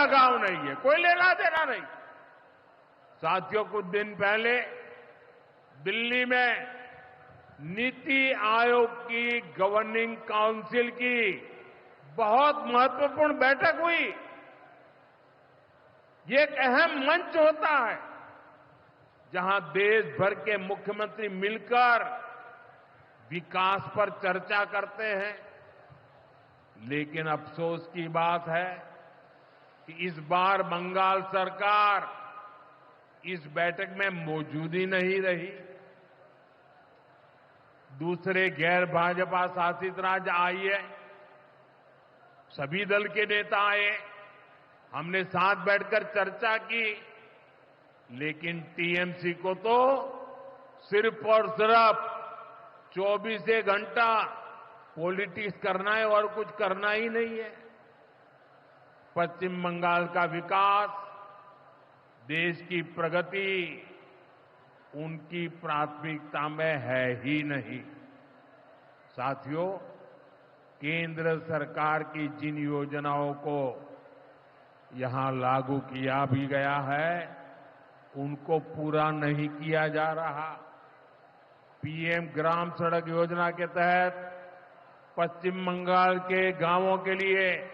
लगाव नहीं है, कोई लेना देना नहीं। साथियों, कुछ दिन पहले दिल्ली में नीति आयोग की गवर्निंग काउंसिल की बहुत महत्वपूर्ण बैठक हुई। ये एक अहम मंच होता है जहां देश भर के मुख्यमंत्री मिलकर विकास पर चर्चा करते हैं। लेकिन अफसोस की बात है कि इस बार बंगाल सरकार इस बैठक में मौजूद ही नहीं रही। दूसरे गैर भाजपा शासित राज्य आए, सभी दल के नेता आए, हमने साथ बैठकर चर्चा की, लेकिन टीएमसी को तो सिर्फ और सिर्फ 24 घंटा पॉलिटिक्स करना है और कुछ करना ही नहीं है। पश्चिम बंगाल का विकास, देश की प्रगति उनकी प्राथमिकता में है ही नहीं। साथियों, केंद्र सरकार की जिन योजनाओं को यहां लागू किया भी गया है, उनको पूरा नहीं किया जा रहा। पीएम ग्राम सड़क योजना के तहत पश्चिम बंगाल के गांवों के लिए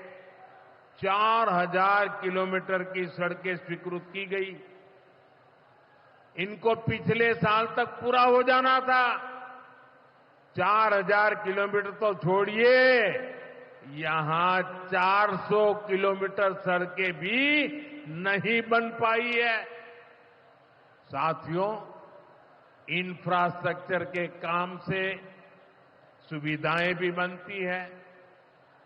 4000 किलोमीटर की सड़कें स्वीकृत की गई। इनको पिछले साल तक पूरा हो जाना था। 4000 किलोमीटर तो छोड़िए, यहां 400 किलोमीटर सड़कें भी नहीं बन पाई है। साथियों, इंफ्रास्ट्रक्चर के काम से सुविधाएं भी बनती है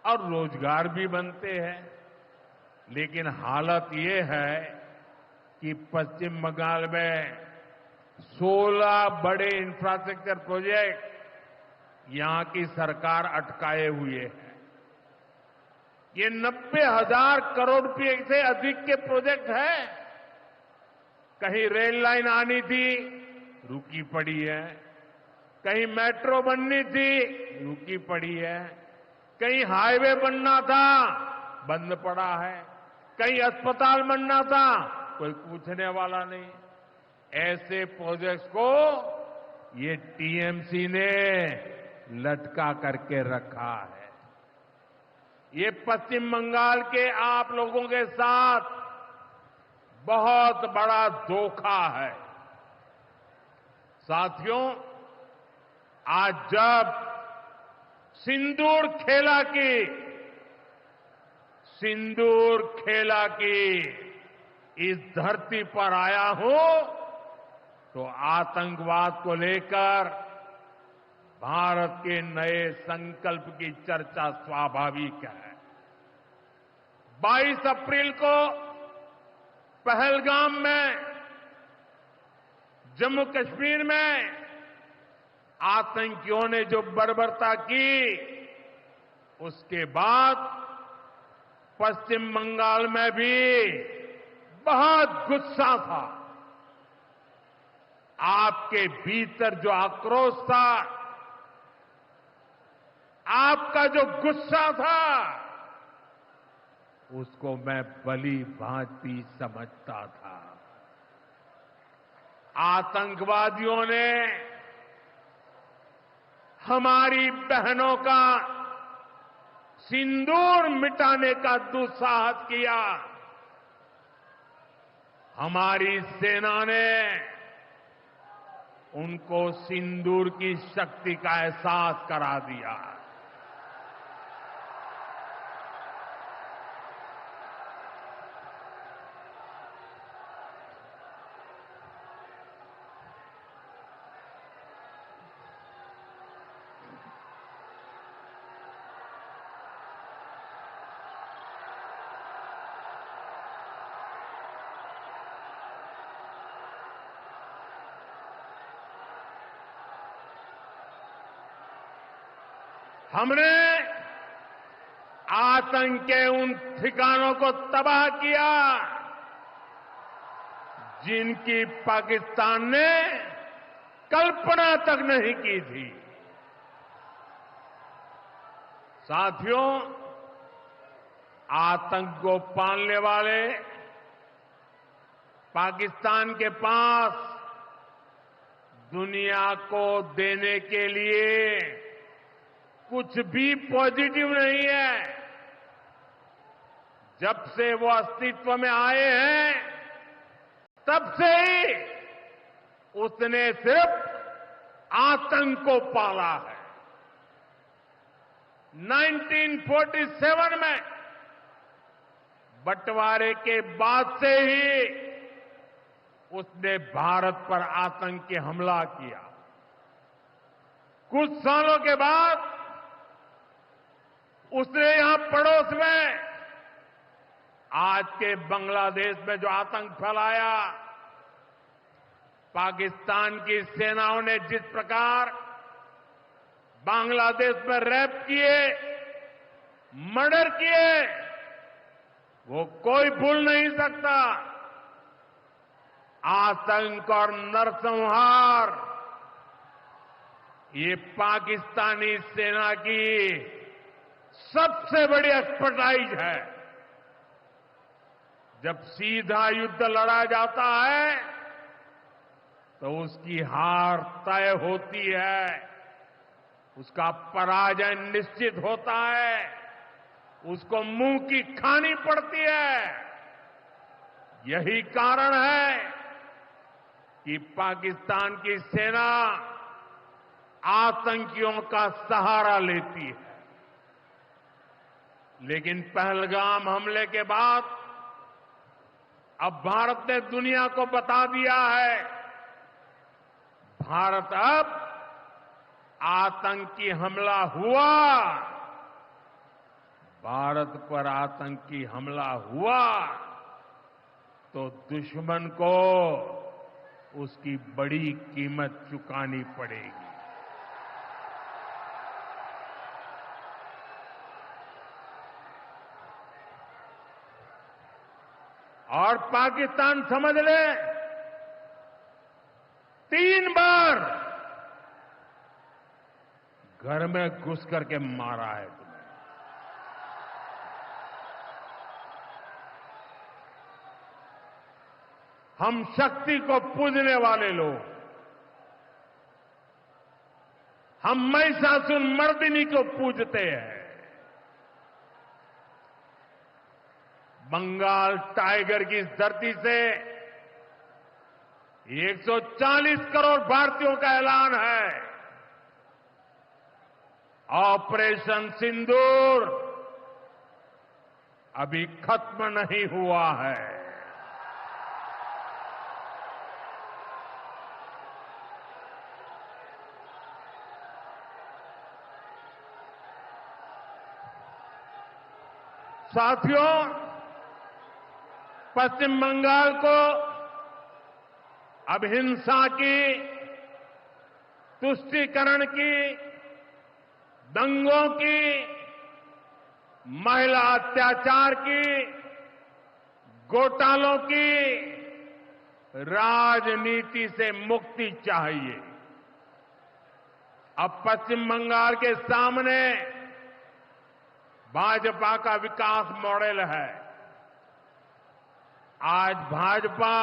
और रोजगार भी बनते हैं। लेकिन हालत ये है कि पश्चिम बंगाल में 16 बड़े इंफ्रास्ट्रक्चर प्रोजेक्ट यहां की सरकार अटकाए हुए है। ये 90,000 करोड़ रुपए से अधिक के प्रोजेक्ट हैं। कहीं रेल लाइन आनी थी, रुकी पड़ी है। कहीं मेट्रो बननी थी, रुकी पड़ी है। कहीं हाईवे बनना था, बंद पड़ा है। कहीं अस्पताल बनना था, कोई पूछने वाला नहीं। ऐसे प्रोजेक्ट्स को ये टीएमसी ने लटका करके रखा है। ये पश्चिम बंगाल के आप लोगों के साथ बहुत बड़ा धोखा है। साथियों, आज जब सिंदूर खेला की इस धरती पर आया हूं, तो आतंकवाद को लेकर भारत के नए संकल्प की चर्चा स्वाभाविक है। 22 अप्रैल को पहलगाम में, जम्मू कश्मीर में आतंकियों ने जो बर्बरता की, उसके बाद पश्चिम बंगाल में भी बहुत गुस्सा था। आपके भीतर जो आक्रोश था, आपका जो गुस्सा था, उसको मैं भली भांति समझता था। आतंकवादियों ने हमारी बहनों का सिंदूर मिटाने का दुस्साहस किया। हमारी सेना ने उनको सिंदूर की शक्ति का एहसास करा दिया। हमने आतंक के उन ठिकानों को तबाह किया जिनकी पाकिस्तान ने कल्पना तक नहीं की थी। साथियों, आतंक को पालने वाले पाकिस्तान के पास दुनिया को देने के लिए कुछ भी पॉजिटिव नहीं है। जब से वो अस्तित्व में आए हैं तब से ही उसने सिर्फ आतंक को पाला है। 1947 में बंटवारे के बाद से ही उसने भारत पर आतंकी हमला किया। कुछ सालों के बाद उसने यहां पड़ोस में आज के बांग्लादेश में जो आतंक फैलाया, पाकिस्तान की सेनाओं ने जिस प्रकार बांग्लादेश में रेप किए, मर्डर किए, वो कोई भूल नहीं सकता। आतंक और नरसंहार ये पाकिस्तानी सेना की सबसे बड़ी एक्सपर्टाइज है। जब सीधा युद्ध लड़ा जाता है तो उसकी हार तय होती है, उसका पराजय निश्चित होता है, उसको मुंह की खानी पड़ती है। यही कारण है कि पाकिस्तान की सेना आतंकियों का सहारा लेती है। लेकिन पहलगाम हमले के बाद अब भारत ने दुनिया को बता दिया है, भारत अब आतंकी हमला हुआ, भारत पर आतंकी हमला हुआ तो दुश्मन को उसकी बड़ी कीमत चुकानी पड़ेगी। और पाकिस्तान समझ ले, 3 बार घर में घुस करके मारा है तुम्हें। हम शक्ति को पूजने वाले लोग, हम महिषासुर मर्दिनी को पूजते हैं। बंगाल टाइगर की इस धरती से 140 करोड़ भारतीयों का ऐलान है। ऑपरेशन सिंदूर अभी खत्म नहीं हुआ है। साथियों, पश्चिम बंगाल को अब हिंसा की, तुष्टीकरण की, दंगों की, महिला अत्याचार की, घोटालों की राजनीति से मुक्ति चाहिए। अब पश्चिम बंगाल के सामने भाजपा का विकास मॉडल है। आज भाजपा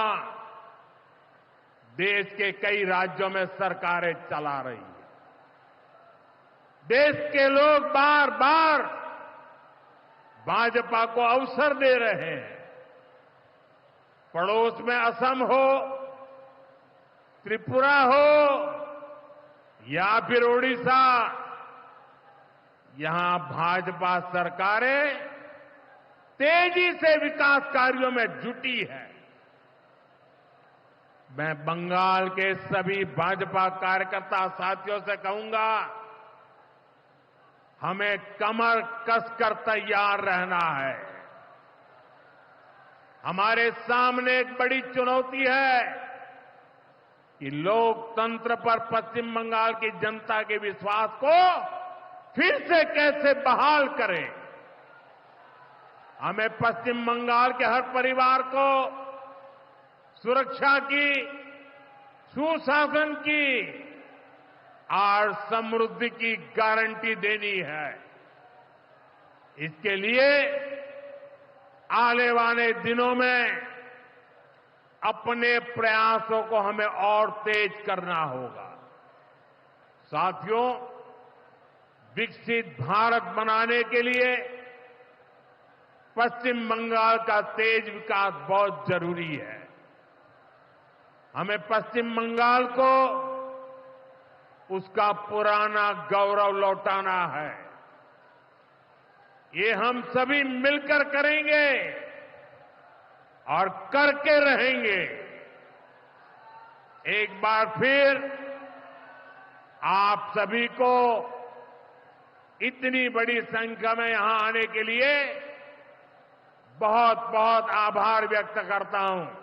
देश के कई राज्यों में सरकारें चला रही है। देश के लोग बार बार भाजपा को अवसर दे रहे हैं। पड़ोस में असम हो, त्रिपुरा हो या फिर ओडिशा, यहां भाजपा सरकारें तेजी से विकास कार्यों में जुटी है। मैं बंगाल के सभी भाजपा कार्यकर्ता साथियों से कहूंगा, हमें कमर कसकर तैयार रहना है। हमारे सामने एक बड़ी चुनौती है कि लोकतंत्र पर पश्चिम बंगाल की जनता के विश्वास को फिर से कैसे बहाल करें। हमें पश्चिम बंगाल के हर परिवार को सुरक्षा की, सुशासन की और समृद्धि की गारंटी देनी है। इसके लिए आने वाले दिनों में अपने प्रयासों को हमें और तेज करना होगा। साथियों, विकसित भारत बनाने के लिए पश्चिम बंगाल का तेज विकास बहुत जरूरी है। हमें पश्चिम बंगाल को उसका पुराना गौरव लौटाना है। ये हम सभी मिलकर करेंगे और करके रहेंगे। एक बार फिर आप सभी को इतनी बड़ी संख्या में यहां आने के लिए बहुत बहुत आभार व्यक्त करता हूं।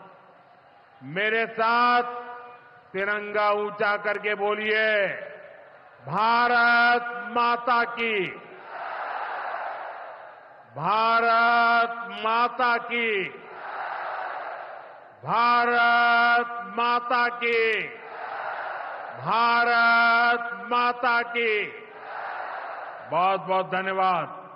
मेरे साथ तिरंगा ऊंचा करके बोलिए, भारत माता की, भारत माता की, भारत माता की, भारत माता की। बहुत बहुत धन्यवाद।